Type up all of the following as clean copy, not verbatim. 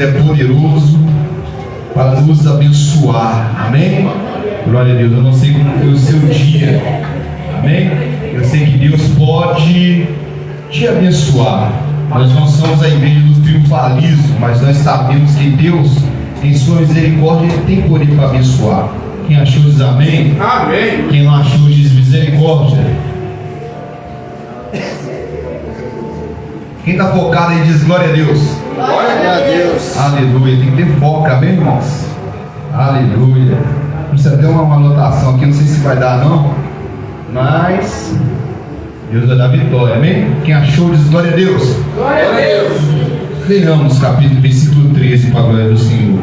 Ele é poderoso para nos abençoar. Amém? Glória a Deus. Eu não sei como foi o seu dia. Amém? Eu sei que Deus pode te abençoar. Nós não somos a igreja do triunfalismo, mas nós sabemos que Deus, em sua misericórdia, Ele tem poder para abençoar. Quem achou diz amém? Amém. Quem não achou diz misericórdia. Quem está focado aí diz glória a Deus. Glória a Deus. Aleluia. Tem que ter foco, amém, irmãos? Aleluia. Precisa ter uma anotação aqui, não sei se vai dar não, mas Deus vai dar vitória, amém? Quem achou diz glória a Deus. Glória a Deus. Leiamos capítulo, versículo 13 para a glória do Senhor.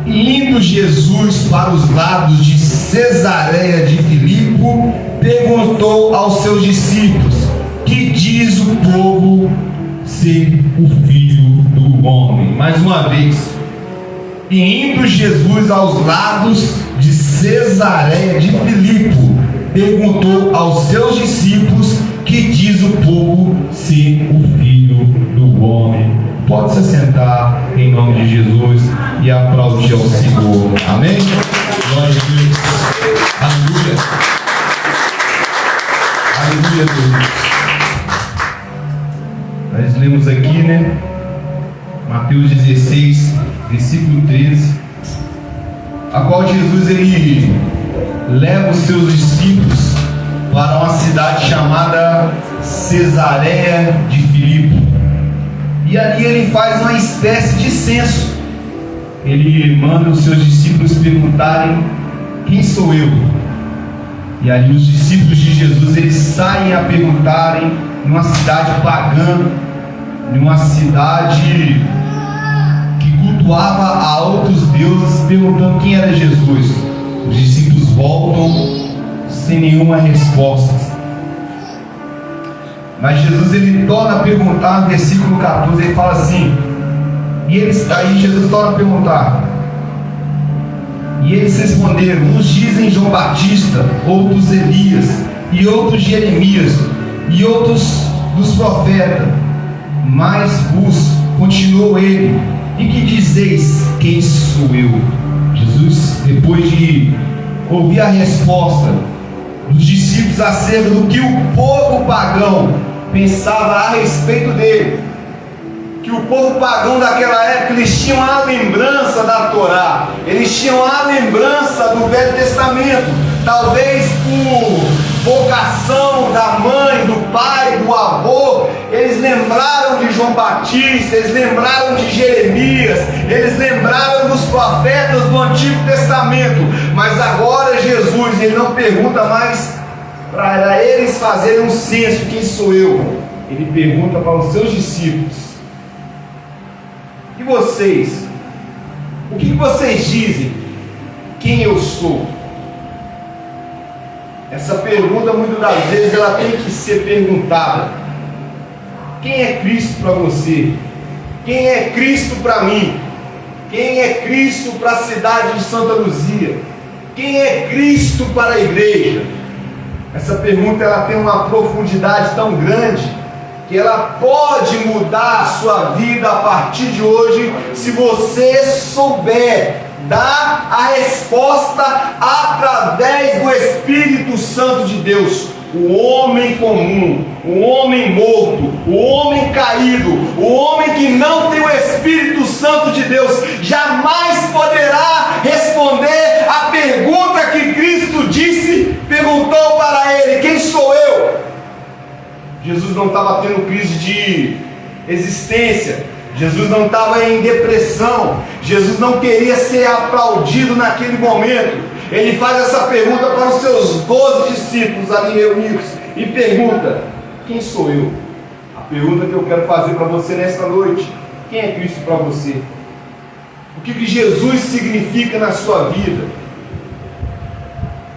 E indo Jesus para os lados de Cesareia de Filipe, perguntou aos seus discípulos: que diz o povo ser o Filho do Homem? Mais uma vez. E indo Jesus aos lados de Cesareia de Filipe, perguntou aos seus discípulos: que diz o povo ser o Filho do Homem? Pode se sentar em nome de Jesus e aplaudir ao Senhor. Amém? Glória a Deus. Aleluia. Aleluia, Deus. Nós lemos aqui, né? Mateus 16, versículo 13, a qual Jesus ele leva os seus discípulos para uma cidade chamada Cesareia de Filipe. E ali ele faz uma espécie de censo. Ele manda os seus discípulos perguntarem: quem sou eu? E ali os discípulos de Jesus eles saem a perguntarem numa cidade pagã, numa cidade que cultuava a outros deuses, perguntando quem era Jesus. Os discípulos voltam sem nenhuma resposta. Mas Jesus ele torna a perguntar no versículo 14, ele fala assim, aí Jesus torna a perguntar, e eles responderam: uns dizem João Batista, outros Elias, e outros Jeremias, e outros dos profetas. Mas vos, continuou ele, e que dizeis, quem sou eu? Jesus, depois de ouvir a resposta dos discípulos acerca do que o povo pagão pensava a respeito dele, que o povo pagão daquela época, eles tinham a lembrança da Torá, eles tinham a lembrança do Velho Testamento, talvez por vocação da mãe, do pai, do avô, eles lembraram de João Batista, eles lembraram de Jeremias, eles lembraram dos profetas do Antigo Testamento. Mas agora Jesus, ele não pergunta mais para eles fazerem um censo: quem sou eu? Ele pergunta para os seus discípulos: e vocês? O que vocês dizem? Quem eu sou? Essa pergunta muitas das vezes ela tem que ser perguntada. Quem é Cristo para você? Quem é Cristo para mim? Quem é Cristo para a cidade de Santa Luzia? Quem é Cristo para a igreja? Essa pergunta ela tem uma profundidade tão grande que ela pode mudar a sua vida a partir de hoje, se você souber dar a resposta através do Espírito Santo de Deus. O homem comum, o homem morto, o homem caído, o homem que não tem o Espírito Santo de Deus, jamais poderá responder a pergunta que Cristo perguntou para ele: quem sou eu? Jesus não estava tendo crise de existência, Jesus não estava em depressão, Jesus não queria ser aplaudido naquele momento. Ele faz essa pergunta para os seus 12 discípulos ali reunidos e pergunta: quem sou eu? A pergunta que eu quero fazer para você nesta noite: quem é Cristo para você? O que Jesus significa na sua vida?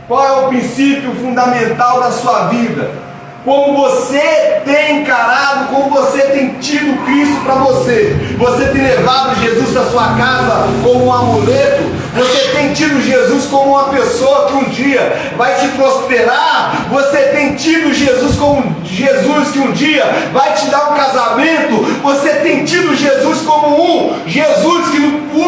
Qual é o princípio fundamental da sua vida? Como você tem encarado, como você tem tido Cristo para você? Você tem levado Jesus para sua casa como um amuleto? Você tem tido Jesus como uma pessoa que um dia vai te prosperar? Você tem tido Jesus como Jesus que um dia vai te dar um casamento? Você tem tido Jesus como Jesus que no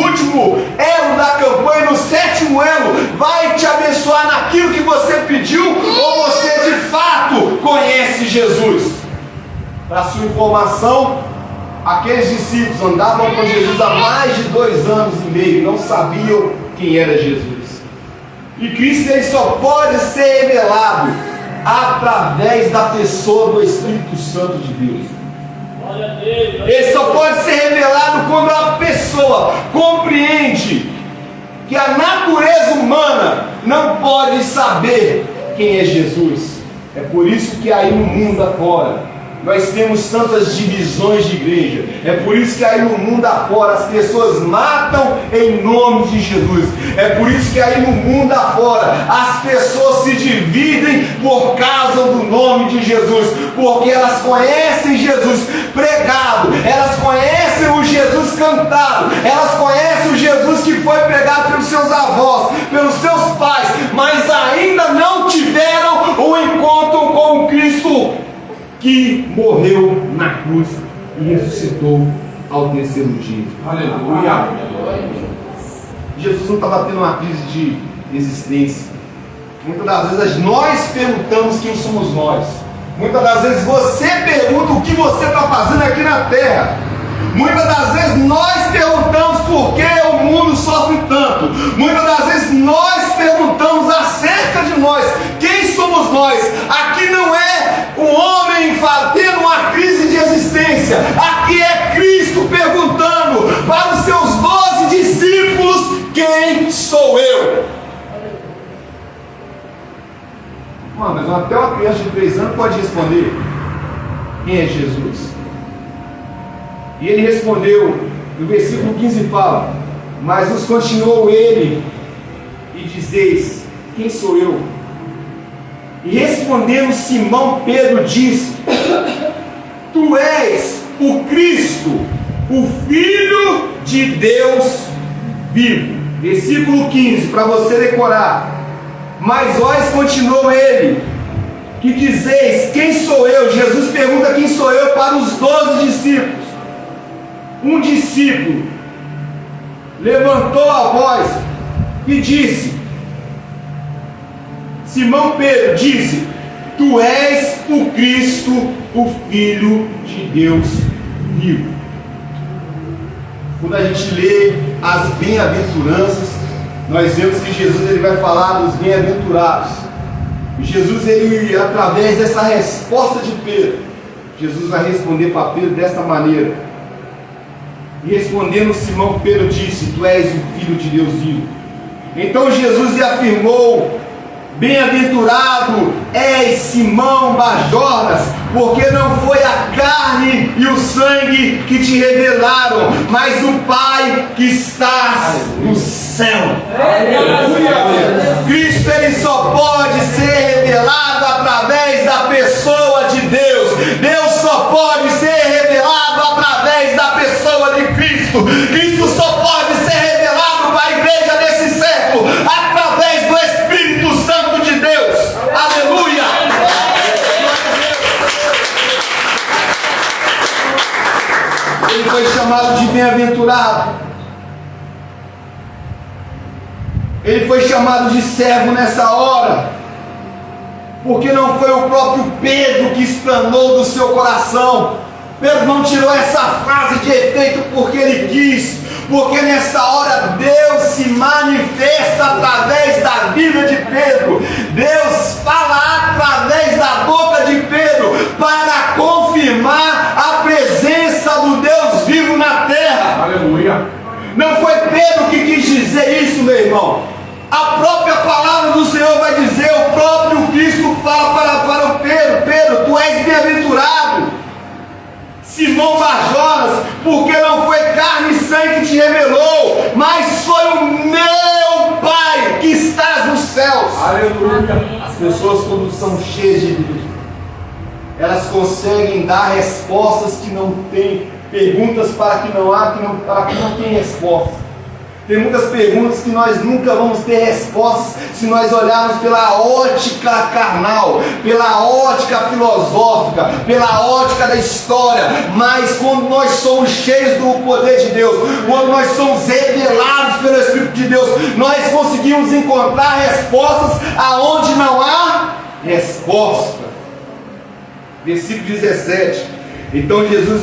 último elo da campanha, no 7º elo, vai te abençoar naquilo que você pediu? Ou você de fato conhece Jesus? Para sua informação, aqueles discípulos andavam com Jesus há mais de 2 anos e meio, não sabiam quem era Jesus. E Cristo ele só pode ser revelado através da pessoa do Espírito Santo de Deus. Ele só pode ser revelado quando a pessoa compreende que a natureza humana não pode saber quem é Jesus. É por isso que aí no mundo afora nós temos tantas divisões de igreja. É por isso que aí no mundo afora as pessoas matam em nome de Jesus. É por isso que aí no mundo afora as pessoas se dividem por causa do nome de Jesus, porque elas conhecem Jesus pregado, elas conhecem o Jesus cantado, elas conhecem o Jesus que foi pregado pelos seus avós, pelos seus pais, mas ainda não tiveram um encontro com o Cristo que morreu na cruz e ressuscitou ao 3º dia. Aleluia! Jesus não estava tendo uma crise de existência. Muitas das vezes nós perguntamos quem somos nós. Muitas das vezes você pergunta o que você está fazendo aqui na terra. Muitas das vezes nós perguntamos por que o mundo sofre tanto. Muitas das vezes nós perguntamos acerca de nós. Quem somos nós? Aqui não é um homem tendo uma crise de existência. Aqui é Cristo perguntando para os seus 12 discípulos: quem sou eu? Mas até uma criança de 3 anos pode responder: quem é Jesus? E ele respondeu, no versículo 15 fala: mas nos continuou ele, e dizeis: quem sou eu? E respondendo Simão Pedro disse: tu és o Cristo, o Filho de Deus vivo. Versículo 15, para você decorar: mas vós, continuou ele, que dizeis: quem sou eu? Jesus pergunta quem sou eu para os 12 discípulos. Um discípulo levantou a voz e disse, Simão Pedro disse: tu és o Cristo, o Filho de Deus vivo. Quando a gente lê as bem-aventuranças, nós vemos que Jesus ele vai falar dos bem-aventurados. E Jesus, ele, através dessa resposta de Pedro, Jesus vai responder para Pedro desta maneira. E respondendo Simão Pedro disse: tu és o Filho de Deus vivo. Então Jesus lhe afirmou: bem-aventurado és Simão Barjonas, porque não foi a carne e o sangue que te revelaram, mas o Pai que está no céu. Aleluia. Cristo ele só pode ser revelado através da pessoa de Deus. Deus só pode ser revelado através da pessoa de Cristo. Cristo só pode ser revelado para a igreja desse século através do Espírito Santo de Deus. Aleluia! Ele foi chamado de bem-aventurado. Ele foi chamado de servo nessa hora, porque não foi o próprio Pedro que explanou do seu coração. Pedro não tirou essa frase de efeito porque ele quis, porque nessa hora Deus se manifesta através da vida de Pedro. Deus fala através da boca de Pedro para confirmar a presença do Deus vivo na terra. Aleluia! Não foi Pedro que quis dizer isso, meu irmão. A própria palavra do Senhor vai dizer, o próprio Cristo fala para o Pedro: Pedro, tu és bem-aventurado, Simão Barjonas, porque não foi carne e sangue que te revelou, mas foi o meu Pai que estás nos céus. Aleluia! As pessoas, quando são cheias de Deus, elas conseguem dar respostas que não têm, perguntas para que não há, para que não tem resposta. Tem muitas perguntas que nós nunca vamos ter respostas se nós olharmos pela ótica carnal, pela ótica filosófica, pela ótica da história. Mas quando nós somos cheios do poder de Deus, quando nós somos revelados pelo Espírito de Deus, nós conseguimos encontrar respostas aonde não há resposta. Versículo 17. Então Jesus,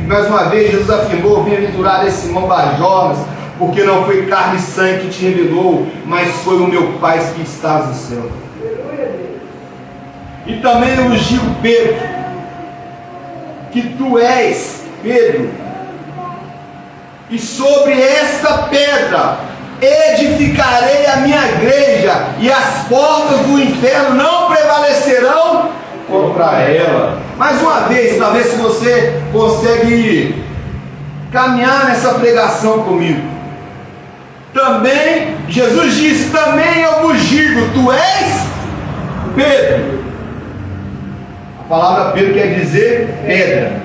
mais uma vez, Jesus afirmou: bem-aventurado é Simão Barjonas, porque não foi carne e sangue que te revelou, mas foi o meu Pai que estás no céu. E também eu vos digo, Pedro, que tu és Pedro, e sobre esta pedra edificarei a minha igreja, e as portas do inferno não prevalecerão contra ela. Mais uma vez, para ver se você consegue caminhar nessa pregação comigo. Também, Jesus disse: também eu vos digo, tu és Pedro. A palavra Pedro quer dizer pedra.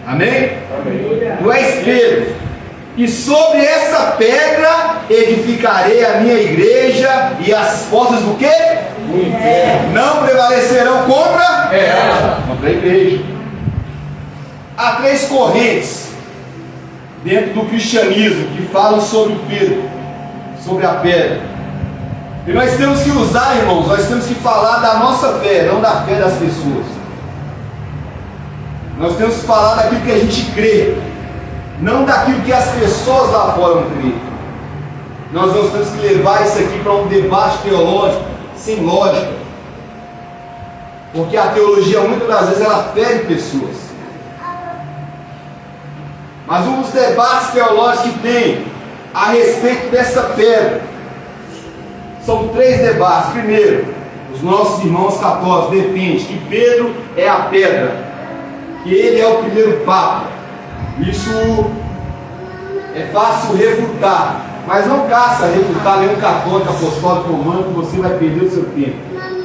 Amém? Amém. Tu és Pedro, e sobre essa pedra edificarei a minha igreja, e as portas do quê? Do inferno não prevalecerão contra ela. Contra a igreja. Há 3 correntes dentro do cristianismo que falam sobre Pedro, sobre a pedra. E nós temos que usar, irmãos, nós temos que falar da nossa fé, não da fé das pessoas. Nós temos que falar daquilo que a gente crê, não daquilo que as pessoas lá fora crêem. Nós temos que levar isso aqui para um debate teológico sem lógica, porque a teologia muitas das vezes ela fere pessoas. Mas um dos debates teológicos que tem a respeito dessa pedra são 3 debates. Primeiro, os nossos irmãos católicos defendem que Pedro é a pedra, que ele é o primeiro Papa. Isso é fácil refutar, mas não caça refutar nenhum católico apostólico romano, que você vai perder o seu tempo.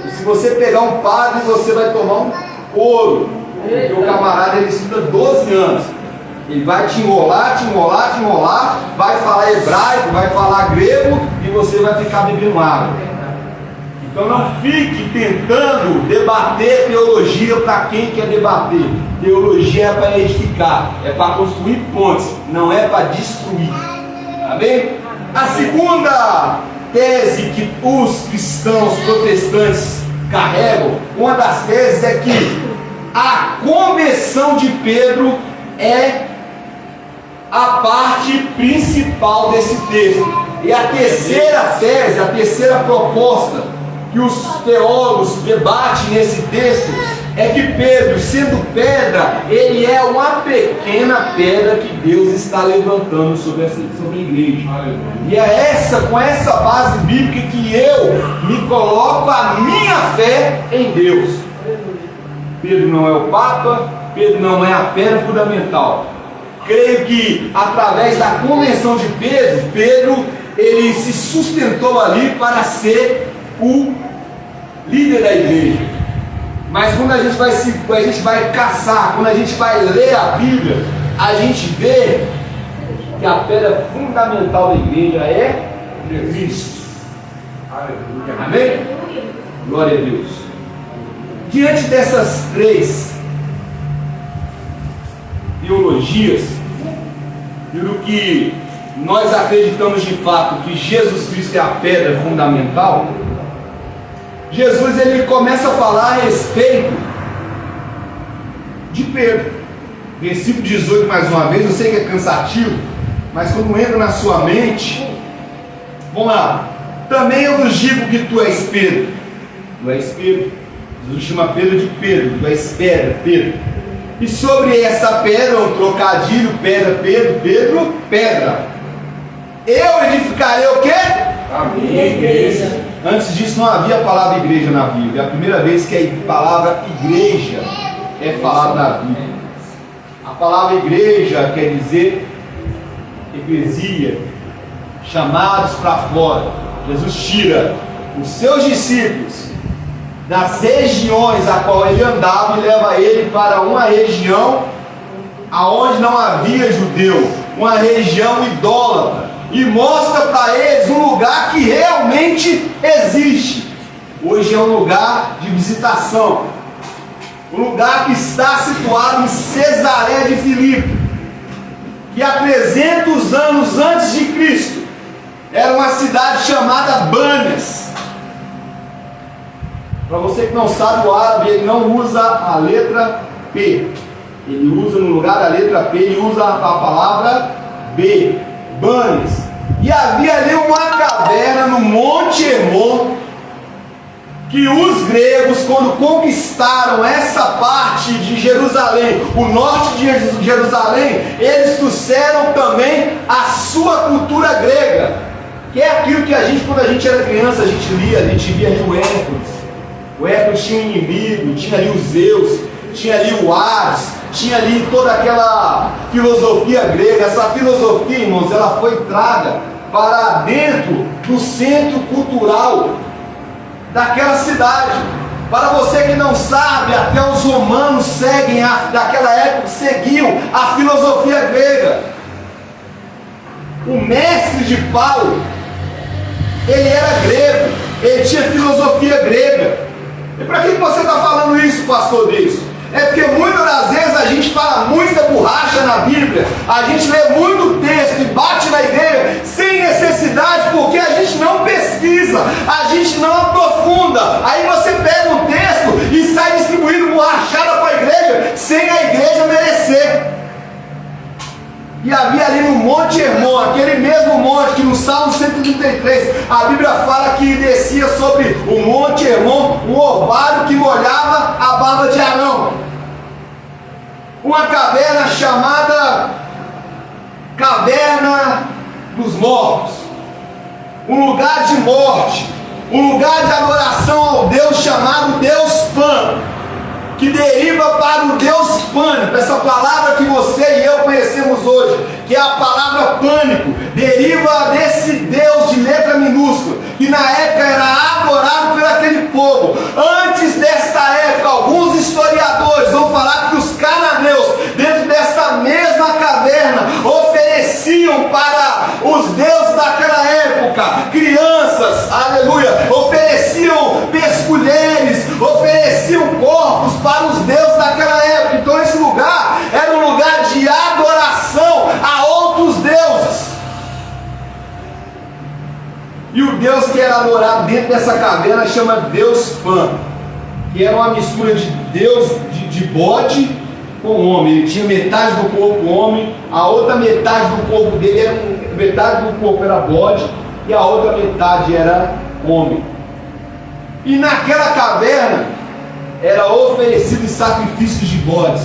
E se você pegar um padre, você vai tomar um couro, porque o camarada ele estuda 12 anos. Ele vai te enrolar, vai falar hebraico, vai falar grego, e você vai ficar bebendo água. Então não fique tentando debater teologia para quem quer debater. Teologia é para edificar, é para construir pontes, não é para destruir. Amém? A segunda tese que os cristãos protestantes carregam, uma das teses é que a conversão de Pedro é a parte principal desse texto. E a terceira tese, a terceira proposta que os teólogos debatem nesse texto é que Pedro, sendo pedra, ele é uma pequena pedra que Deus está levantando sobre a igreja. E é com essa base bíblica que eu me coloco a minha fé em Deus. Pedro não é o Papa, Pedro não é a pedra fundamental. Creio que através da conversão de Pedro, ele se sustentou ali para ser o líder da igreja. Mas quando a gente vai caçar, quando a gente vai ler a Bíblia, a gente vê que a pedra fundamental da igreja é Cristo. Amém? Glória a Deus. Diante dessas 3 teologias e do que nós acreditamos de fato que Jesus Cristo é a pedra fundamental, Jesus ele começa a falar a respeito de Pedro. Versículo 18 mais uma vez, eu sei que é cansativo, mas quando entra na sua mente, vamos lá. Também eu vos digo que tu és Pedro. Tu és Pedro. Jesus chama Pedro de Pedro. Tu és pedra, Pedro. E sobre essa pedra, um trocadilho, pedra, Pedro, pedra. Eu edificarei o quê? A minha igreja. Antes disso não havia a palavra igreja na Bíblia. É a primeira vez que a palavra igreja é falada na Bíblia. A palavra igreja quer dizer eclesia, chamados para fora. Jesus tira os seus discípulos das regiões a qual ele andava e leva ele para uma região aonde não havia judeu, uma região idólatra, e mostra para eles um lugar que realmente existe. Hoje é um lugar de visitação, um lugar que está situado em Cesareia de Filipe, que há 300 anos antes de Cristo era uma cidade chamada Banes. Para você que não sabe, o árabe ele não usa a letra P, ele usa no lugar da letra P, ele usa a palavra B, Banes. E havia ali uma caverna no Monte Hermon, que os gregos, quando conquistaram essa parte de Jerusalém, o norte de Jerusalém, eles trouxeram também a sua cultura grega, que é aquilo que a gente, quando a gente era criança, a gente via ali o Hércules. O Hércules tinha um inimigo, tinha ali os Zeus, tinha ali o Hades, tinha ali toda aquela filosofia grega. Essa filosofia, irmãos, ela foi traga para dentro do centro cultural daquela cidade. Para você que não sabe, até os romanos daquela época seguiam a filosofia grega. O mestre de Paulo, ele era grego, ele tinha filosofia grega. E para que você está falando isso, pastor Deus? É porque muitas das vezes a gente fala muita borracha na Bíblia, a gente lê muito texto e bate na igreja sem necessidade, porque a gente não pesquisa, a gente não aprofunda. Aí você pega um texto e sai distribuindo borrachada para a igreja sem a igreja merecer. E havia ali no Monte Hermon, aquele mesmo monte que no Salmo 133, a Bíblia fala que descia sobre o Monte Hermon um orvalho que molhava a barba de Arão. Uma caverna chamada Caverna dos Mortos. Um lugar de morte, um lugar de adoração ao Deus chamado Deus Pan, que deriva para o Deus Pânico. Essa palavra que você e eu conhecemos hoje, que é a palavra pânico, deriva desse Deus de letra minúscula, que na época era adorado por aquele povo. Antes desta época, alguns historiadores vão falar que os cananeus, dentro desta mesma caverna, ofereciam para os deuses daquela época crianças, aleluia, ofereciam mulheres, ofereciam corpos para os deuses daquela época. Então esse lugar era um lugar de adoração a outros deuses. E o Deus que era adorado dentro dessa caverna chama Deus Pan, que era uma mistura de Deus de bode com homem. Ele tinha metade do corpo homem, a outra metade do corpo dele metade do corpo era bode e a outra metade era homem. E naquela caverna era oferecido sacrifícios de bodes.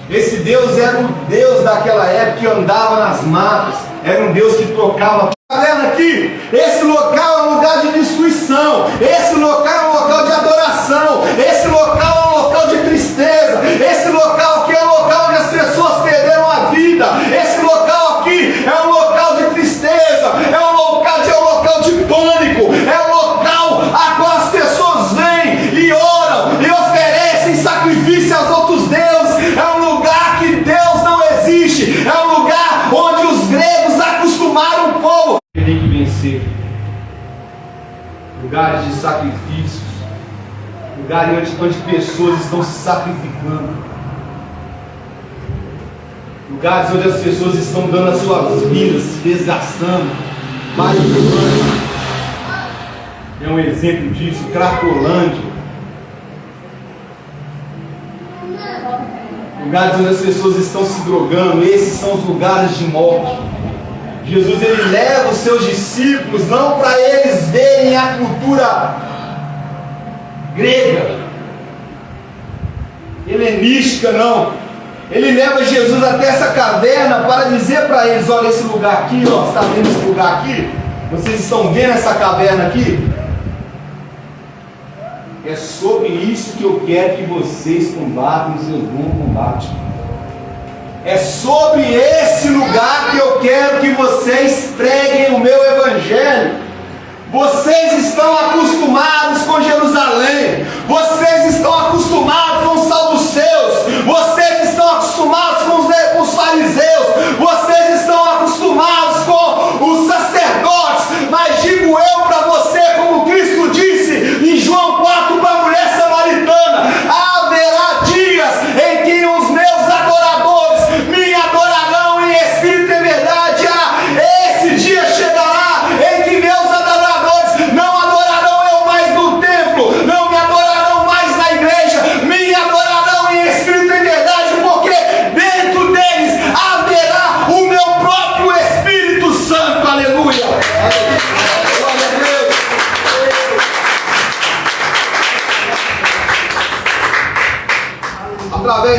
Esse Deus era o Deus daquela época que andava nas matas, era um Deus que tocava. Caverna aqui, esse local é um lugar de destruição, esse local é um local de adoração, esse local é um local de tristeza, esse local aqui é um local onde as pessoas perderam a vida, esse local aqui é um local de tristeza, é um local de pânico, é um local a qual as pessoas vêm e oram e oferecem sacrifício aos outros deuses. É um lugar que Deus não existe, é um lugar onde os gregos acostumaram o povo. Tem que vencer lugares de sacrifícios, lugares onde pessoas estão se sacrificando, lugares onde as pessoas estão dando as suas vidas, se desgastando. Mais é um exemplo disso. Cracolândia, lugares onde as pessoas estão se drogando. Esses são os lugares de morte. Jesus ele leva os seus discípulos não para eles verem a cultura grega, helenística, não. Ele leva Jesus até essa caverna para dizer para eles: olha, esse lugar aqui, ó, você está vendo esse lugar aqui? Vocês estão vendo essa caverna aqui? É sobre isso que eu quero que vocês combatam o seu bom combate. É sobre esse lugar que eu quero que vocês preguem o meu evangelho. Vocês estão acostumados com Jerusalém, vocês estão acostumados com os saduceus, vocês estão acostumados com os fariseus, vocês estão acostumados com os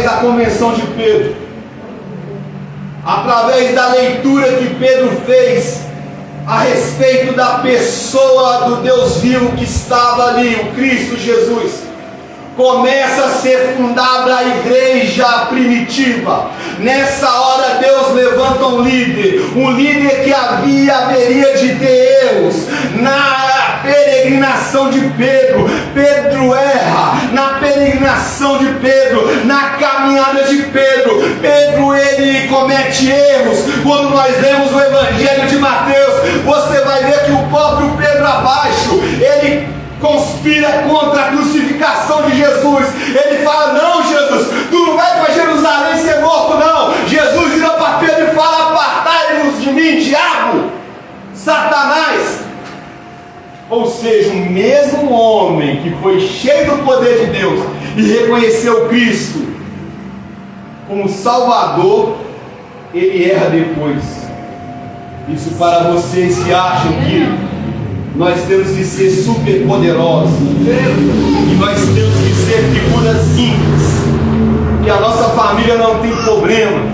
através da convenção de Pedro, através da leitura que Pedro fez a respeito da pessoa do Deus vivo que estava ali, o Cristo Jesus, começa a ser fundada a igreja primitiva. Nessa hora Deus levanta um líder que haveria de ter erros. Na peregrinação de Pedro, Pedro erra. Na peregrinação de Pedro, na caminhada de Pedro, ele comete erros. Quando nós lemos o Evangelho de Mateus, você vai ver que o próprio Pedro abaixo, ele conspira contra a crucificação de Jesus. Ele fala: não, Jesus, tu não vai para Jerusalém ser morto, não. Jesus vira para Pedro e fala: apartai-vos de mim, diabo, Satanás. Ou seja, o mesmo homem que foi cheio do poder de Deus e reconheceu Cristo como Salvador, ele erra depois. Isso para vocês que acham que nós temos que ser super poderosos, e nós temos que ser figuras simples, que a nossa família não tem problemas,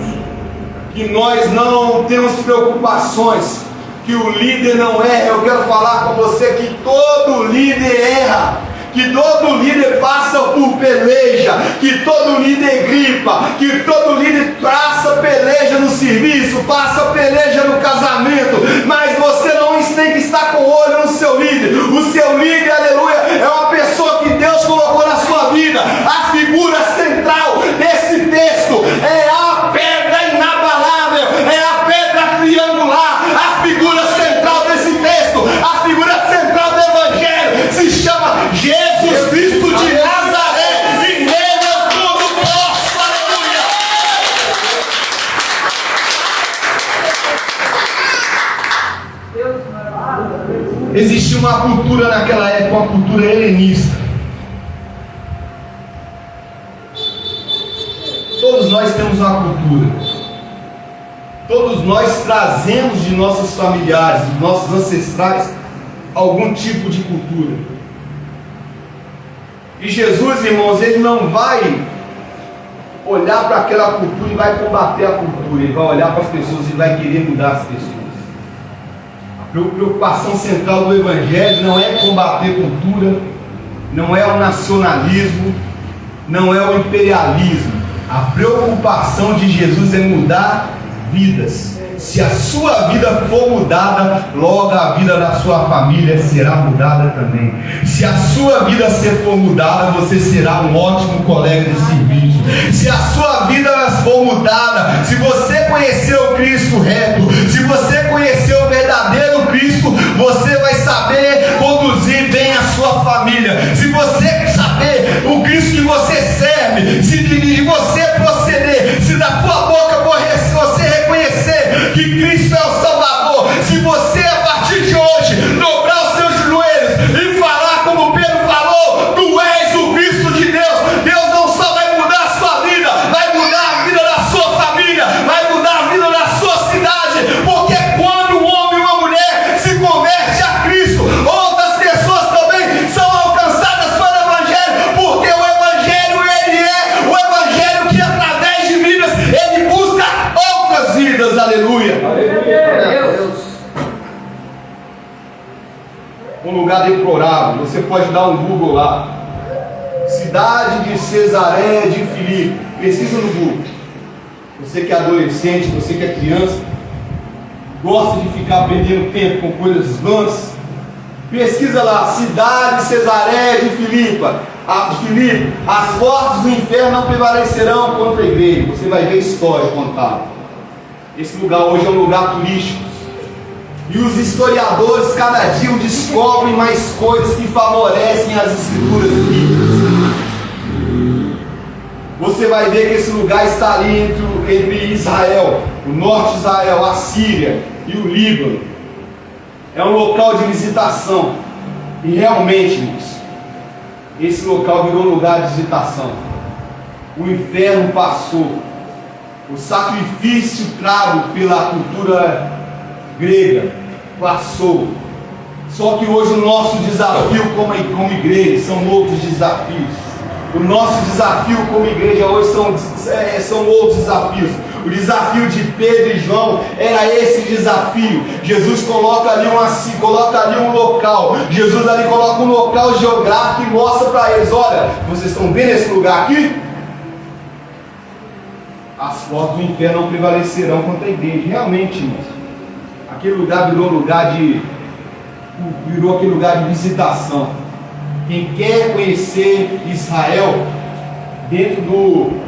que nós não temos preocupações, que o líder não erra. Eu quero falar com você que todo líder erra, que todo líder passa por peleja, que todo líder gripa, que todo líder passa peleja no serviço, passa peleja no casamento, mas você não tem que estar com o olho no seu líder. O seu líder, aleluia, é uma pessoa que Deus colocou na sua vida. A figura central desse texto é a pedra inabalável, é a pedra triangular. A figura central desse texto, a figura central do Evangelho se chama Jesus Cristo de Nazaré, e nele eu tudo posso, aleluia. Existia uma cultura naquela época, uma cultura helenista. Todos nós temos uma cultura. Todos nós trazemos de nossos familiares, de nossos ancestrais, algum tipo de cultura. E Jesus, irmãos, ele não vai olhar para aquela cultura e vai combater a cultura. Ele vai olhar para as pessoas e vai querer mudar as pessoas. A preocupação central do Evangelho não é combater cultura, não é o nacionalismo, não é o imperialismo. A preocupação de Jesus é mudar vidas. Se a sua vida for mudada, logo a vida da sua família será mudada também. Se a sua vida for mudada, você será um ótimo colega de serviço. Se a sua vida for mudada, se você conhecer o Cristo reto, se você conhecer o verdadeiro Cristo, você vai saber conduzir bem a sua família. Se você saber o Cristo que você serve, se de você proceder, se da sua boca você reconhecer que Cristo é o Salvador, se você a partir de hoje dobrar os seus joelhos e falar como Pedro falou: tu és o Cristo de Deus, Deus não só vai mudar a sua vida, vai mudar a vida da sua família, vai mudar a vida da sua cidade, porque quando um homem e uma mulher se converte a Cristo, outras pessoas também são alcançadas pelo Evangelho, porque o Evangelho, ele é o Evangelho que através de vidas, ele busca outras vidas, aleluia. Um lugar deplorável, você pode dar um Google lá, cidade de Cesareia de Filipe, pesquisa no Google. Você que é adolescente, você que é criança, gosta de ficar perdendo tempo com coisas vãs, pesquisa lá, cidade de Cesareia de Filipe, as portas do inferno não prevalecerão contra a igreja. Você vai ver a história contada. Esse lugar hoje é um lugar turístico. E os historiadores cada dia descobrem mais coisas que favorecem as escrituras bíblicas. Você vai ver que esse lugar está ali entre Israel, o norte de Israel, a Síria e o Líbano. É um local de visitação. E realmente, irmãos, esse local virou um lugar de visitação. O inferno passou. O sacrifício trago pela cultura grega passou. Só que hoje o nosso desafio como igreja são outros desafios. O nosso desafio como igreja hoje são outros desafios. O desafio de Pedro e João era esse desafio. Jesus coloca ali um local. Jesus ali coloca um local geográfico e mostra para eles: olha, vocês estão vendo esse lugar aqui? As portas do inferno não prevalecerão contra a igreja. Realmente, irmãos, aquele lugar virou aquele lugar de visitação. Quem quer conhecer Israel dentro do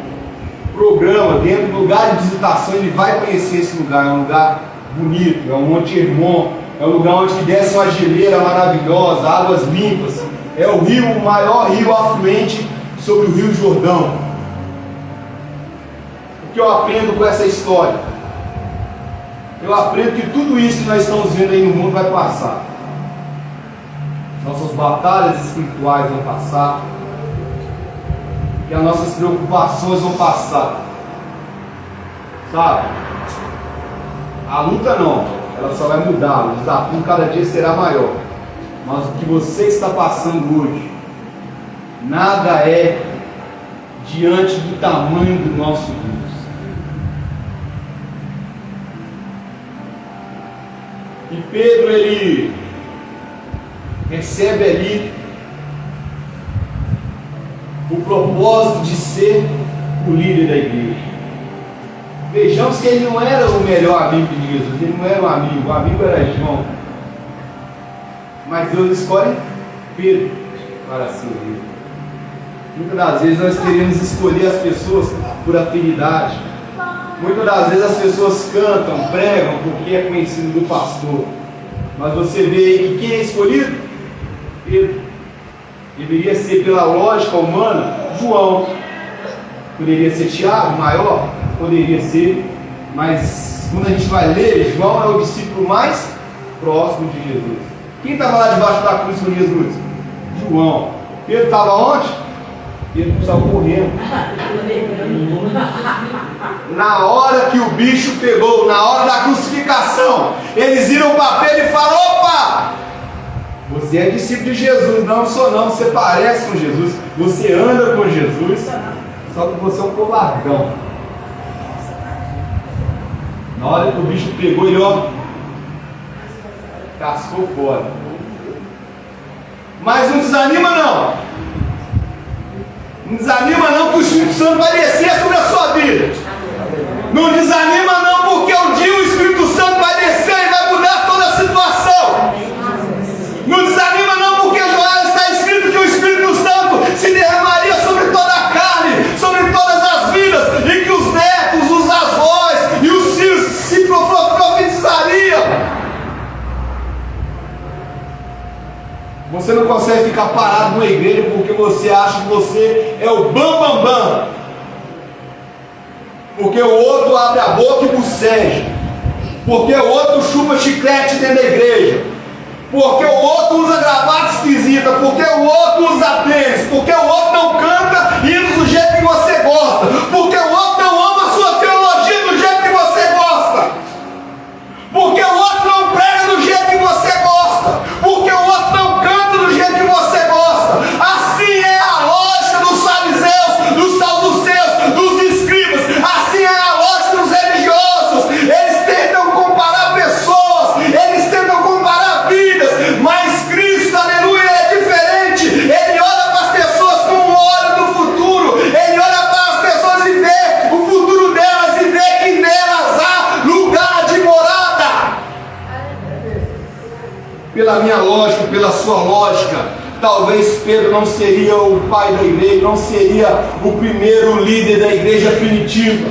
programa, dentro do lugar de visitação, ele vai conhecer esse lugar. É um lugar bonito, é um Monte Hermon, é um lugar onde desce uma geleira maravilhosa, águas limpas. É o rio, o maior rio afluente sobre o Rio Jordão. O que eu aprendo com essa história? Eu aprendo que tudo isso que nós estamos vendo aí no mundo vai passar. Nossas batalhas espirituais vão passar, e as nossas preocupações vão passar, sabe? A luta não, ela só vai mudar, o desafio cada dia será maior. Mas o que você está passando hoje, nada é diante do tamanho do nosso Deus. E Pedro, ele recebe ali o propósito de ser o líder da igreja. Vejamos que ele não era o melhor amigo de Jesus, ele não era um amigo, o amigo era João. Mas Deus escolhe Pedro para ser o líder. Muitas das vezes nós queremos escolher as pessoas por afinidade. Muitas das vezes as pessoas cantam, pregam porque é conhecido do pastor. Mas você vê aí que quem é escolhido? Pedro. Deveria ser, pela lógica humana, João. Poderia ser Tiago, maior? Poderia ser. Mas quando a gente vai ler, João é o discípulo mais próximo de Jesus. Quem estava lá debaixo da cruz com Jesus? João. Pedro estava onde? Pedro estava correndo. Na hora que o bicho pegou, na hora da crucificação, eles viram para Pedro e falaram: opa! Você é discípulo de Jesus. Não sou não, você parece com Jesus, você anda com Jesus, só que você é um covardão. Na hora que o bicho pegou, ele cascou fora. Mas não desanima não. Não desanima não, que o Espírito Santo vai descer sobre a sua vida. Não desanima não, porque um dia o Espírito Santo vai descer e vai mudar toda a situação. Não desanima não, porque Joel está escrito que o Espírito Santo se derramaria sobre toda a carne, sobre todas as vidas, e que os netos, os avós e os filhos se profetizariam. Você não consegue ficar parado numa igreja porque você acha que você é o bam, bam, bam. Porque o outro abre a boca e boceja. Porque o outro chupa chiclete dentro da igreja. Porque o outro usa gravata esquisita. Porque o outro usa tênis. Porque o outro não canta hinos do jeito que você gosta. Porque o outro não ama a sua teologia do jeito que você gosta. Porque o outro não prega do jeito que você gosta. Porque o outro não canta do jeito que você gosta. Assim é a lógica dos fariseus, dos saduceus, dos escribas. Assim é a lógica dos religiosos. Eles tentam comparar pessoas, eles tentam comparar vidas, mas Cristo, aleluia, é diferente. Ele olha para as pessoas com o olho do futuro. Ele olha para as pessoas e vê o futuro delas e vê que nelas há lugar de morada. Pela minha lógica, pela sua lógica, talvez Pedro não seria o pai da igreja, não seria o primeiro líder da igreja primitiva.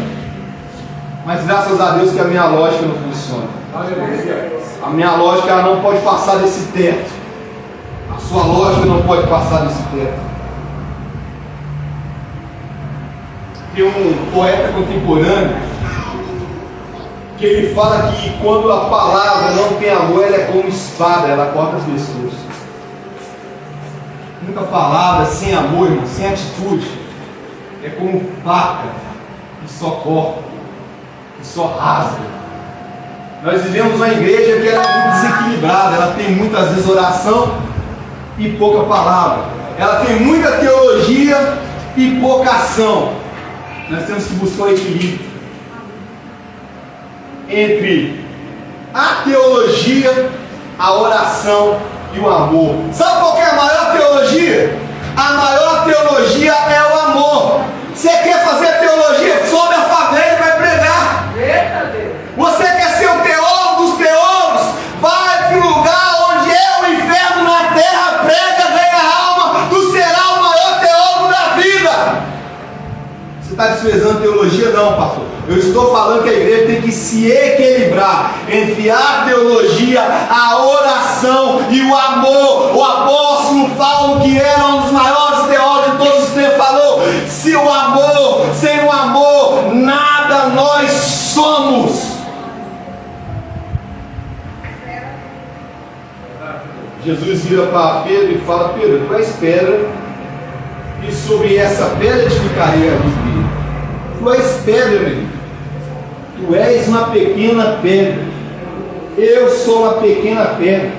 Mas graças a Deus que a minha lógica não funciona. A minha lógica, ela não pode passar desse teto. A sua lógica não pode passar desse teto. Tem um poeta contemporâneo que ele fala que quando a palavra não tem amor, ela é como espada, ela corta as pessoas. Muita palavra sem amor, irmão, sem atitude, é como faca que só corta, que só rasga. Nós vivemos uma igreja que ela é muito desequilibrada, ela tem muitas vezes oração e pouca palavra. Ela tem muita teologia e pouca ação. Nós temos que buscar um equilíbrio entre a teologia, a oração e o amor. Sabe qual que é a maior teologia? A maior teologia é o amor. Você quer fazer teologia? Sobe a favela e vai pregar. Você quer ser o teólogo dos teólogos? Vai para o lugar onde é o inferno na terra, prega, ganha alma, tu será o maior teólogo da vida. Você está desprezando teologia? Não, pastor. Eu estou falando que a igreja tem que se equilibrar entre a teologia, a oração e o amor. O apóstolo Paulo, que era um dos maiores teólogos de todos os tempos, falou: se o amor, sem o amor, nada nós somos. Jesus vira para Pedro e fala: Pedro, tu és pedra, e sobre essa pedra edificaria a igreja. Tu és pedra, meu irmão. Tu és uma pequena pedra. Eu sou uma pequena pedra.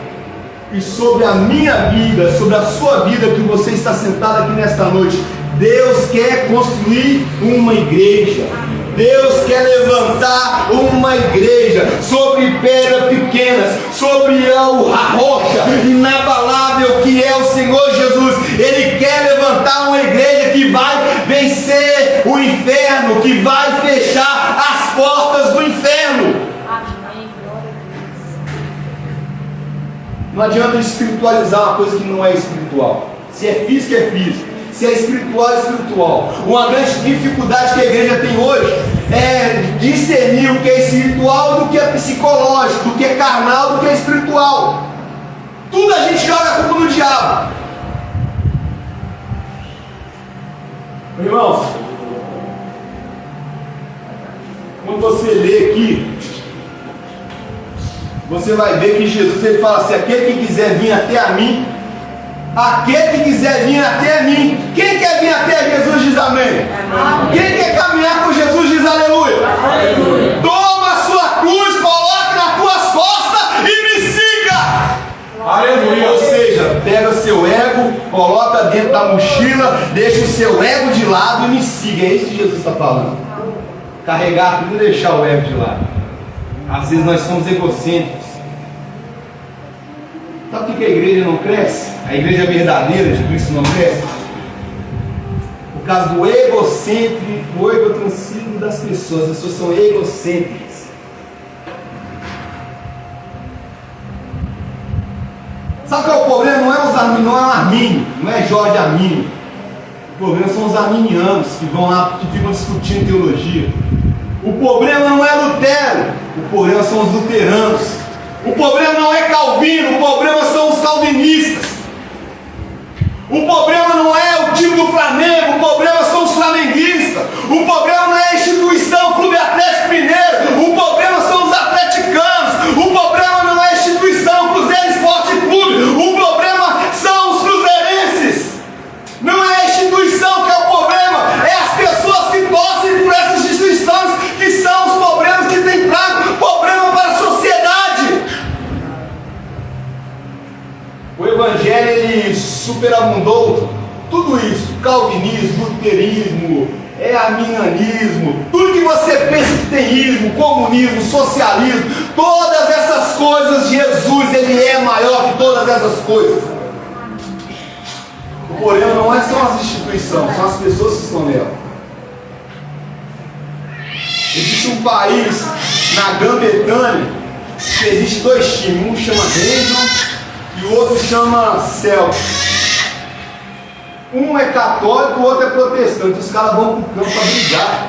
E sobre a minha vida, sobre a sua vida, que você está sentado aqui nesta noite, Deus quer construir uma igreja. Deus quer levantar uma igreja sobre pedras pequenas, sobre a rocha inabalável que é o Senhor Jesus. Ele quer levantar uma igreja que vai vencer o inferno, que vai fechar as portas do inferno. Não adianta espiritualizar uma coisa que não é espiritual. Se é físico, é físico. Se é espiritual, é espiritual. Uma grande dificuldade que a igreja tem hoje é discernir o que é espiritual do que é psicológico, do que é carnal, do que é espiritual. Tudo a gente joga a culpa no diabo. Irmãos, quando você lê aqui, você vai ver que Jesus ele fala assim: aquele que quiser vir até a mim, aquele que quiser vir até mim. Quem quer vir até Jesus diz amém. Quem quer caminhar com Jesus diz aleluia. Toma a sua cruz, coloque nas tuas costas e me siga. Aleluia. Ou seja, pega seu ego, coloca dentro da mochila, deixa o seu ego de lado e me siga. É isso que Jesus está falando. Carregar tudo e deixar o ego de lado. Às vezes nós somos egocêntricos. Sabe por que a igreja não cresce? A igreja verdadeira de Cristo não cresce? Por causa do egocentrismo, do egocentrismo das pessoas. As pessoas são egocêntricas. Sabe qual é o problema? Não é o Armínio, não é Jorge Armínio. O problema são os arminianos que vão lá e ficam discutindo teologia. O problema não é Lutero, o problema são os luteranos. O problema não é Calvino, o problema são os calvinistas. O problema não é o time do Flamengo, o problema são os flamenguistas. O problema não é a instituição Clube Atlético Mineiro, o problema são os atleticanos. O problema não é a instituição Cruzeiro Esporte Clube, o problema são os cruzeirenses. Não é a instituição que é o problema, é as pessoas que torcem por essas instituições que são os problemas que têm trago problema para a sociedade. O Evangelho ele superabundou tudo isso: calvinismo, luterismo, arminianismo, tudo que você pensa que tem ismo, comunismo, socialismo, todas essas coisas, Jesus ele é maior que todas essas coisas. O problema não são as instituições, são as pessoas que estão nela. Existe um país na Grã-Bretanha que existe dois times, um chama Rangers e o outro chama Celtic. Um é católico, o outro é protestante. Os caras vão pro campo para brigar,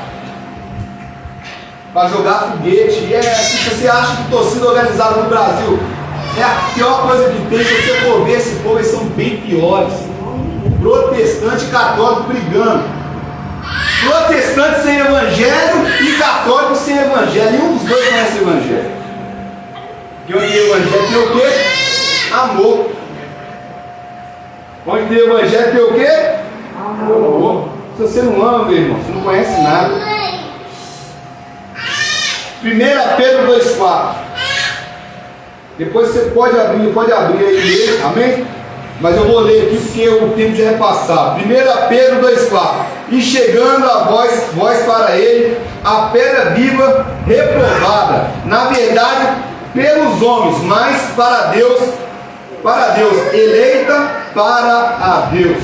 para jogar foguete. E se você acha que torcida organizada no Brasil é a pior coisa que tem, se você for ver esse povo, eles são bem piores. Protestante e católico brigando. Protestante sem evangelho e católico sem evangelho. E um dos dois conhece o evangelho. Porque onde tem evangelho tem o quê? Amor. Onde tem evangelho tem o quê? Amor. Se você não ama, meu irmão, você não conhece nada. 1 Pedro 2,4. Depois você pode abrir aí mesmo. Amém? mas eu vou ler aqui porque o tempo já é passado. 1 Pedro 2,4. E chegando a voz para ele, a pedra viva reprovada, na verdade pelos homens, mas para Deus, eleita para a Deus.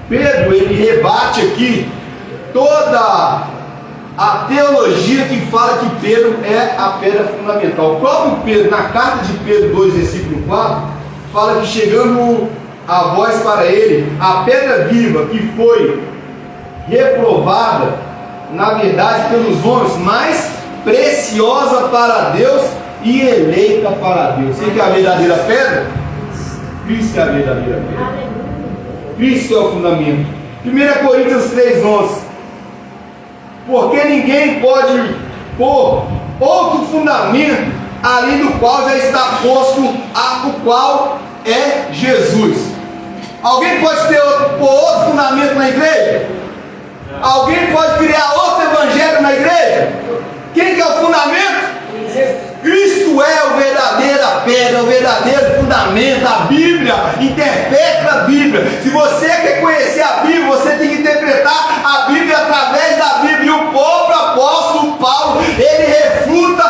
Pedro, ele rebate aqui toda a teologia que fala que Pedro é a pedra fundamental. O próprio Pedro, na carta de Pedro 2, versículo 4, fala que chegando a voz para ele, a pedra viva que foi reprovada, na verdade pelos homens, mas preciosa para Deus e eleita para Deus. Quem que é a verdadeira pedra? Cristo é a verdadeira pedra. Cristo é o fundamento. 1 Coríntios 3,11. Porque ninguém pode pôr outro fundamento além do qual já está posto, o qual é Jesus. Alguém pode pôr outro fundamento na igreja? Alguém pode criar outro evangelho na igreja? Quem que é o fundamento? Cristo é a verdadeira pedra, o verdadeiro fundamento. A Bíblia interpreta a Bíblia. Se você quer conhecer a Bíblia, você tem que interpretar a Bíblia através da Bíblia. E o próprio apóstolo Paulo, ele refuta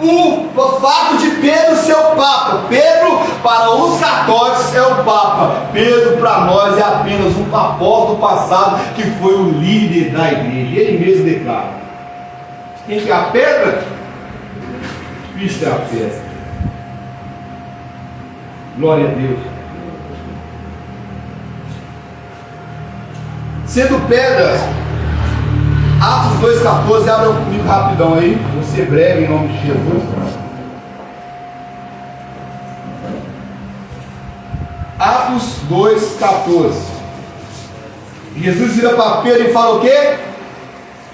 o fato de Pedro ser o Papa. Pedro, para os católicos, é o Papa. Pedro, para nós, é apenas um apóstolo passado que foi o líder da igreja. Ele mesmo declara. Quem que é a pedra? Cristo é a pedra. Glória a Deus. Sendo pedra, Atos 2,14, abra comigo rapidão aí, vou ser breve em nome de Jesus. Atos 2,14. Jesus vira para Pedro e fala o quê?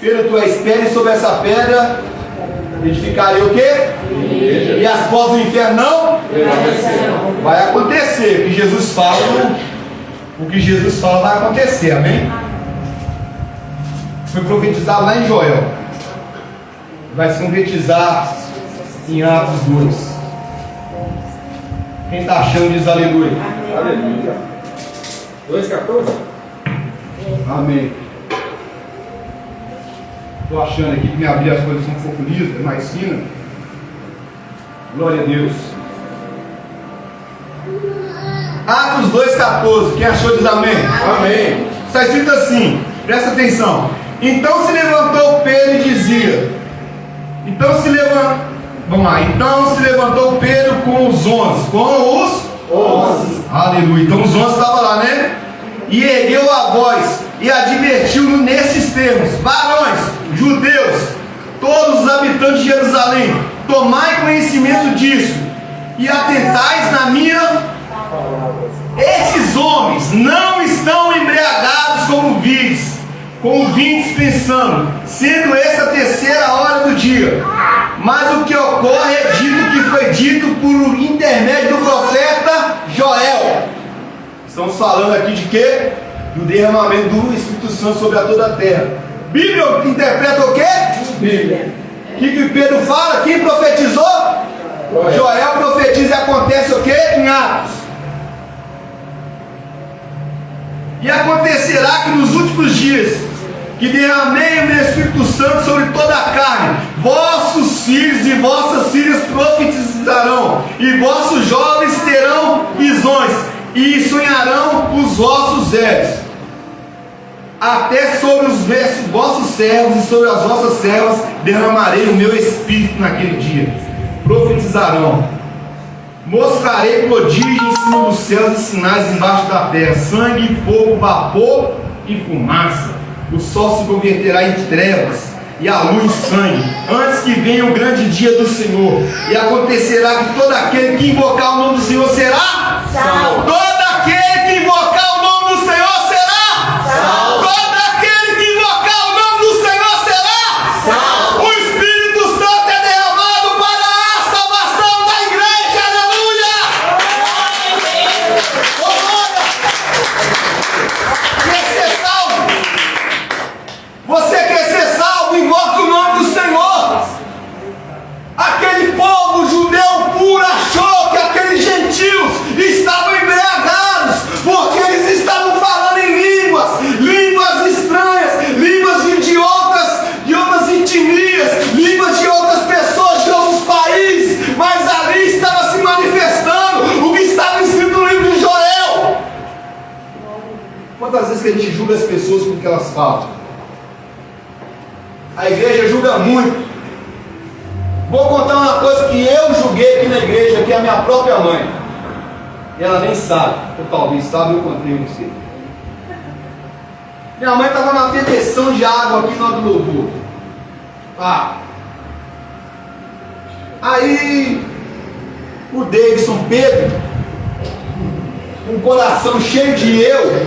Pedro, tu és pedra, e sobre essa pedra edificarei o quê? E as portas do inferno não? Vai acontecer. O que Jesus fala vai acontecer, amém? Foi profetizado lá em Joel. Vai se concretizar em Atos 2. Quem está achando diz aleluia. Aleluia. 2,14. Amém. Estou achando aqui que me abrir as coisas são um pouco lisas, mais finas. Glória a Deus. Atos 2,14. Quem achou diz amém. Amém. Está escrito assim, presta atenção. Então se levantou Pedro e dizia. Então se levantou Pedro com os 11. Com os 11. Aleluia. Então os 11 estavam lá, né? E ergueu a voz e advertiu-no nesses termos: varões, judeus, todos os habitantes de Jerusalém, tomai conhecimento disso e atentais na minha. Esses homens não estão embriagados como vinhos pensando, sendo essa a terceira hora do dia. Mas o que ocorre é dito que foi dito por intermédio do profeta Joel. Estamos falando aqui de quê? Do derramamento do Espírito Santo sobre toda a terra. Bíblia interpreta o quê? Bíblia. O que Pedro fala? Quem profetizou? Joel profetiza e acontece o quê? Em Atos. E acontecerá que nos últimos dias, que derramei o meu Espírito Santo sobre toda a carne, vossos filhos e vossas filhas profetizarão, e vossos jovens terão visões, e sonharão os vossos velhos. Até sobre os vossos servos e sobre as vossas servas derramarei o meu Espírito naquele dia. Profetizarão. Mostrarei prodígios em cima dos céus e sinais embaixo da terra: sangue, fogo, vapor e fumaça. O sol se converterá em trevas e a luz sangue, antes que venha o grande dia do Senhor. E acontecerá que todo aquele que invocar o nome do Senhor será salvo. Todo aquele que invocar o nome do Senhor será salvo. Todo aquele que invocar o nome do Senhor será salvo. O Espírito Santo é derramado para a salvação da igreja. Aleluia! Quer ser salvo? Você quer ser salvo? Invoque o nome do Senhor. Aquele povo judeu puro achou que aqueles gentios estavam julga as pessoas por que elas falam. A igreja julga muito. Vou contar uma coisa que eu julguei aqui na igreja, que é a minha própria mãe. E ela nem sabe, ou talvez sabe, eu contei, não sei. Minha mãe estava na proteção de água aqui na hora do louvor. Aí o Davidson Pedro, com o coração cheio de eu,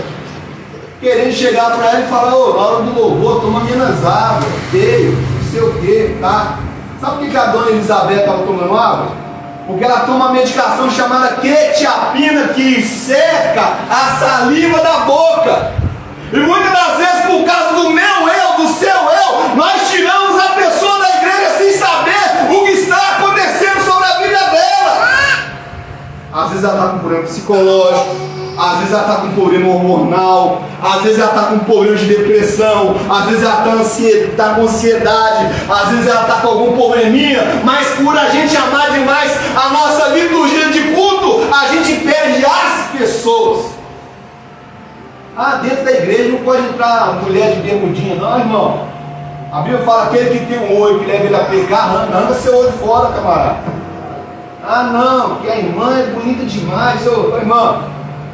querendo chegar para ela e falar: ô, na hora do louvor, toma menos água, veio, não sei o que, tá? Sabe por que a dona Elizabeth estava tomando água? Porque ela toma uma medicação chamada quetiapina, que seca a saliva da boca. E muitas das vezes, por causa do meu eu, do seu eu, nós tiramos a pessoa da igreja sem saber o que está acontecendo sobre a vida dela. Às vezes ela está com problema psicológico, às vezes ela está com problema hormonal, às vezes ela está com problema de depressão, às vezes ela está com ansiedade, às vezes ela está com algum probleminha, mas por a gente amar demais a nossa liturgia de culto, a gente perde as pessoas. Dentro da igreja não pode entrar mulher de bermudinha, não, irmão. A Bíblia fala: aquele que tem um olho que leva ele a pecar, arranca seu olho fora, camarada. Não, porque a irmã é bonita demais. Irmão,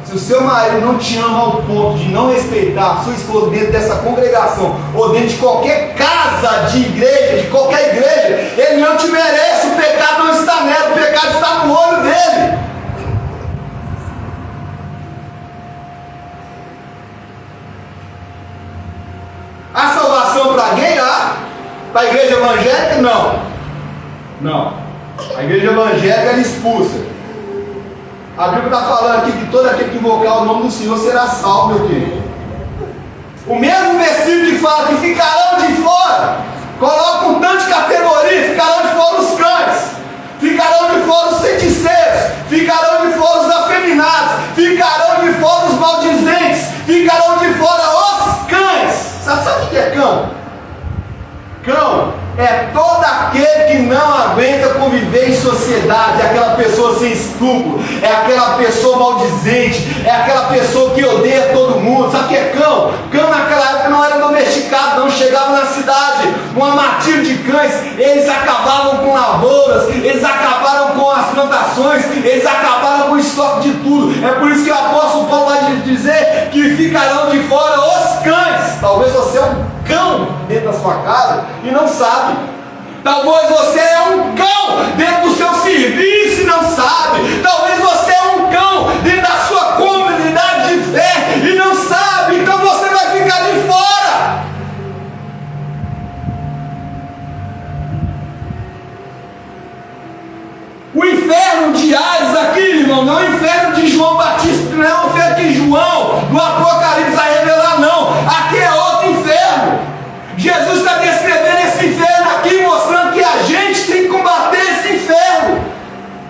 se o seu marido não te ama ao ponto de não respeitar a sua esposa dentro dessa congregação, ou dentro de qualquer casa de igreja, de qualquer igreja, ele não te merece. O pecado não está nela, o pecado está no olho dele. A salvação para alguém? Para a igreja evangélica? Não. A igreja evangélica ela expulsa. A Bíblia está falando aqui que todo aquele que invocar o nome do Senhor será salvo, meu querido. O mesmo versículo que fala que ficarão de fora, coloca um tanto de categoria: ficarão de fora os cães, ficarão de fora os feiticeiros, ficarão de fora os afeminados, ficarão de fora os maldizentes, ficarão de fora os cães. Sabe o que é cão? Cão é todo aquele que não aguenta conviver em sociedade, é aquela pessoa sem escrúpulo, é aquela pessoa maldizente, é aquela pessoa que odeia todo mundo. Sabe o que é cão? Cão naquela época não era domesticado, não chegava na cidade, um amatilho de cães, eles acabavam com lavouras, eles acabaram com as plantações, eles acabaram com o estoque de tudo. É por isso que o apóstolo Paulo vai dizer que ficarão de fora os cães. Talvez você é um cão dentro da sua casa e não sabe. Talvez você é um cão dentro do seu serviço e não sabe. Talvez você é um cão dentro da sua comunidade de fé e não sabe. Então você vai ficar de fora. O inferno de Ares aqui, irmão, não é o inferno de João Batista, não é o inferno que João do Apocalipse vai revelar, não. Aqui é outro inferno. Jesus está descrevendo esse inferno aqui, mostrando que a gente tem que combater esse inferno.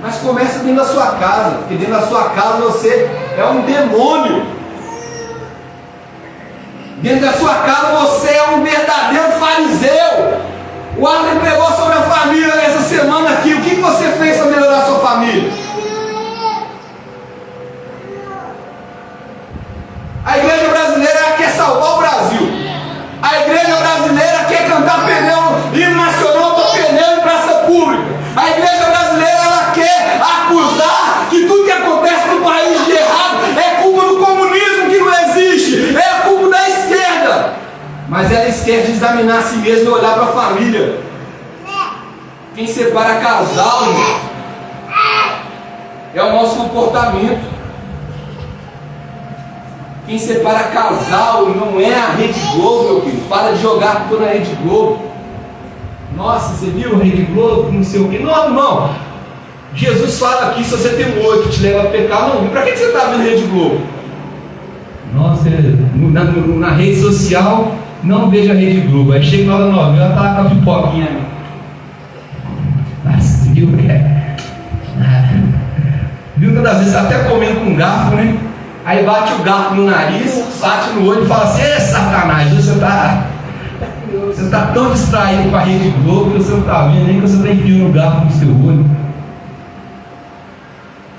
Mas começa dentro da sua casa, porque dentro da sua casa você é um demônio. Dentro da sua casa você é um verdadeiro fariseu. O Arlen pregou sobre a família essa semana aqui. O que você fez para melhorar a sua família? A igreja brasileira quer salvar o Brasil. A igreja brasileira quer cantar pneu, hino nacional para pneu em praça pública. A igreja brasileira ela quer acusar que tudo que acontece no país de errado é culpa do comunismo que não existe, é culpa da esquerda. Mas ela esquece de examinar a si mesma e olhar para a família. Quem separa casal, irmão, é o nosso comportamento. Quem separa casal não é a Rede Globo, meu filho. Para de jogar tudo na Rede Globo. Nossa, você viu a Rede Globo? Não sei o que. Não, irmão. Jesus fala aqui: se você tem um olho que te leva a pecar, não. Para que você está vendo Rede Globo? Nossa, na rede social, não vejo a Rede Globo. Aí chega na hora da novela, ela tá com a pipoquinha. Nossa, viu? Viu todas as vezes, até comendo com garfo, né? Aí bate o garfo no nariz, bate no olho e fala assim: é sacanagem, você está tão distraído com a Rede Globo que você não está vendo, nem que você está enfiando o garfo no seu olho.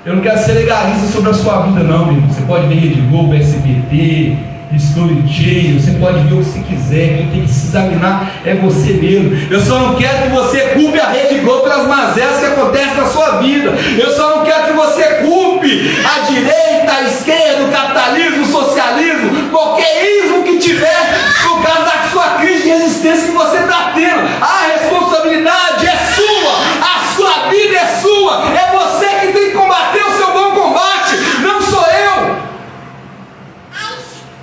Eu não quero ser legalista sobre a sua vida, não, meu. Você pode ver Rede Globo, SBT, History Chain, você pode ver o que você quiser, quem tem que se examinar é você mesmo. Eu só não quero que você culpe a Rede Globo pelas mazelas que acontecem na sua vida. Eu só não quero que você culpe a direita, a esquerda, o capitalismo, o socialismo, qualquer ismo que tiver por causa da sua crise de resistência que você está tendo. A responsabilidade é sua, a sua vida é sua, é você que tem que combater o seu bom combate, não sou eu.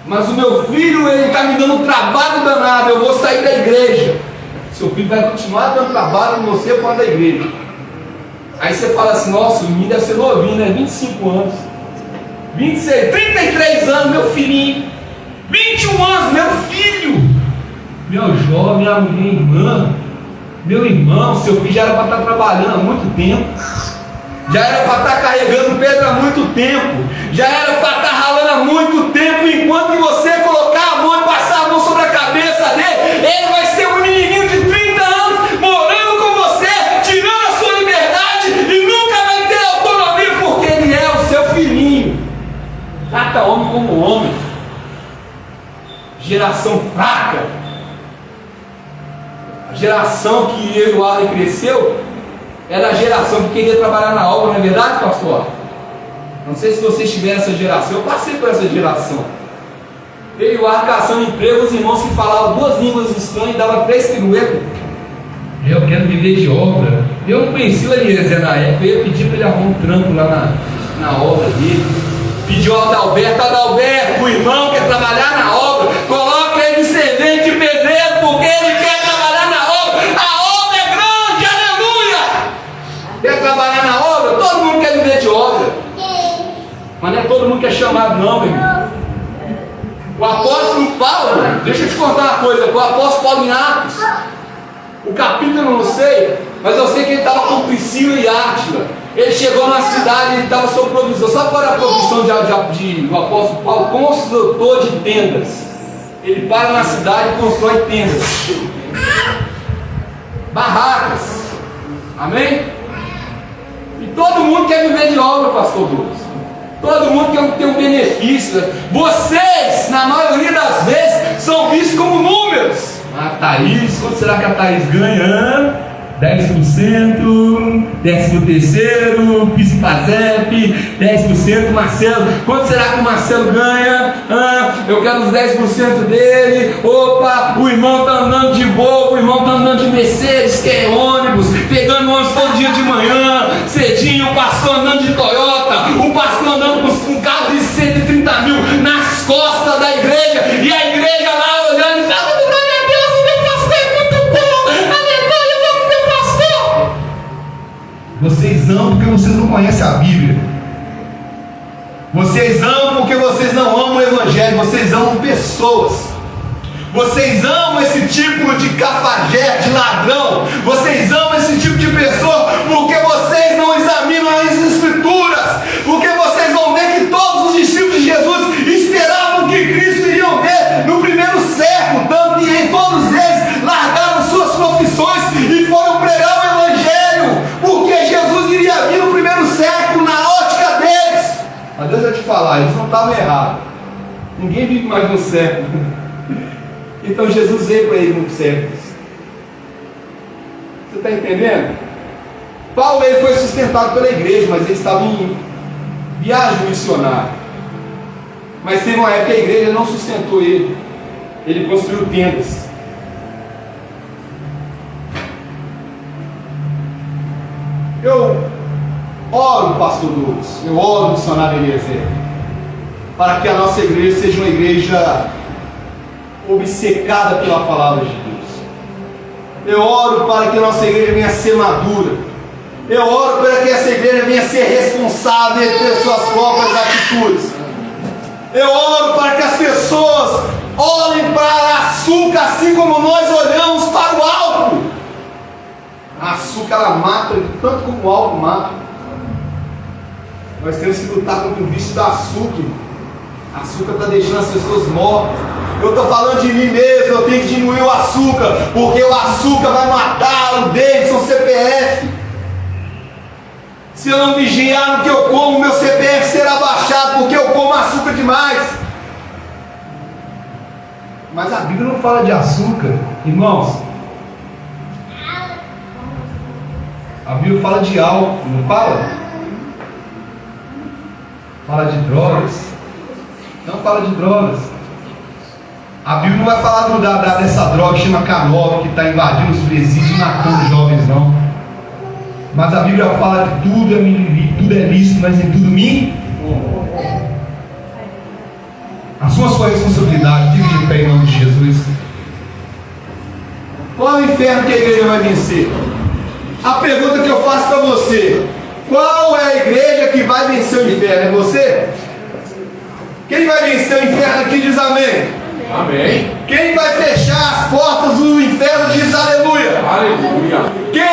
Mas o meu filho, ele está me dando um trabalho danado, eu vou sair da igreja. Seu filho vai continuar dando trabalho em você fora da igreja. Aí você fala assim, nossa, o menino deve ser novinho, né? 25 anos, 26, 33 anos, meu filhinho, 21 anos, meu filho, meu jovem, minha irmã, meu irmão, seu filho já era para estar trabalhando há muito tempo. Já era para estar carregando pedra há muito tempo. Já era para estar ralando há muito tempo. Enquanto você colocar a mão e passar a mão sobre a cabeça dele, ele vai ser um menininho de 30 anos morando com você, tirando a sua liberdade e nunca vai ter autonomia, porque ele é o seu filhinho. Trata homem como homem. Geração fraca. A geração que Eduardo cresceu era a geração que queria trabalhar na obra, não é verdade, pastor? Não sei se vocês tiveram essa geração, eu passei por essa geração. Eu e o Ar caçando emprego, os irmãos que falavam 2 línguas estranhas e davam 3 piruetas. Eu quero viver de obra. Eu não conheci o Eliezer na época, eu ia pedir para ele arrumar um trampo lá na obra dele. Pediu ao Adalberto, o irmão quer trabalhar na obra, coloca ele de servente de pedreiro, porque ele quer trabalhar na obra. A obra é grande, aleluia! Quer trabalhar na obra? Todo mundo quer viver de obra. Mas não é todo mundo que é chamado, não, meu irmão. O apóstolo Paulo, deixa eu te contar uma coisa, o apóstolo Paulo em Atos, o capítulo eu não sei, mas eu sei que ele estava com Priscila e Átila. Ele chegou na cidade, ele estava sob provisão. Sabe qual era a profissão do apóstolo Paulo? Construtor de tendas. Ele para na cidade e constrói tendas, barracas. Amém? E todo mundo quer viver de obra, pastor Douglas. Todo mundo quer ter um benefício. Vocês, na maioria das vezes, são vistos como números. A Thaís, quanto será que a Thaís ganha? 10%, 13º, Pisipazep, 10%, Marcelo, quanto será que o Marcelo ganha? Eu quero os 10% dele. Opa, o irmão está andando de Volvo, o irmão está andando de Mercedes, que é ônibus, pegando ônibus todo dia de manhã, cedinho, o pastor andando de Toyota, o pastor andando com um carro de 130 mil nas costas da igreja, e a igreja lá olhando e falando, glória a Deus, o meu pastor é muito bom, aleluia, vamos meu pastor. Vocês amam porque vocês não conhecem a Bíblia. Vocês amam porque vocês não amam o Evangelho. Vocês amam pessoas. Vocês amam esse tipo de cafajeste, de ladrão. Vocês amam esse tipo de pessoa porque vocês não examinam as Escrituras. Porque vocês vão ver que todos os discípulos de Jesus esperavam que Cristo iriam ver no primeiro século. Tanto que todos eles largaram suas profissões e foram pregar o Evangelho, porque Jesus iria vir no primeiro século, na ótica deles. Mas Deus vai te falar, eles não estavam errados. Ninguém vive mais no século. Então Jesus veio para eles no século. Você está entendendo? Paulo ele foi sustentado pela igreja, mas ele estava em viagem missionária. Mas teve uma época que a igreja não sustentou ele. Ele construiu tendas. Eu oro, pastor Douglas, eu oro, missionário Eliezer, para que a nossa igreja seja uma igreja obcecada pela palavra de Deus. Eu oro para que a nossa igreja venha a ser madura. Eu oro para que essa igreja venha a ser responsável e ter suas próprias atitudes. Eu oro para que as pessoas olhem para açúcar assim como nós olhamos para o álcool. A açúcar ela mata, tanto como o álcool mata. Nós temos que lutar contra o vício do açúcar. A açúcar está deixando as pessoas mortas. Eu estou falando de mim mesmo, eu tenho que diminuir o açúcar, porque o açúcar vai matar o Davidson CPF. Se eu não vigiar no que eu como, meu CPF será baixado, porque eu como açúcar demais. Mas a Bíblia não fala de açúcar, irmãos. A Bíblia fala de álcool, não fala? Fala de drogas. Não fala de drogas. A Bíblia não vai falar dessa droga que chama K9, que está invadindo os presídios e matando jovens, não. Mas a Bíblia fala que tudo é lícito, mas em tudo me. Assuma a sua responsabilidade, fique de pé em nome de Jesus. Qual é o inferno que a igreja vai vencer? A pergunta que eu faço para você: qual é a igreja que vai vencer o inferno? É você? Quem vai vencer o inferno aqui diz amém. Amém. Quem vai fechar as portas do inferno diz aleluia. Aleluia. Quem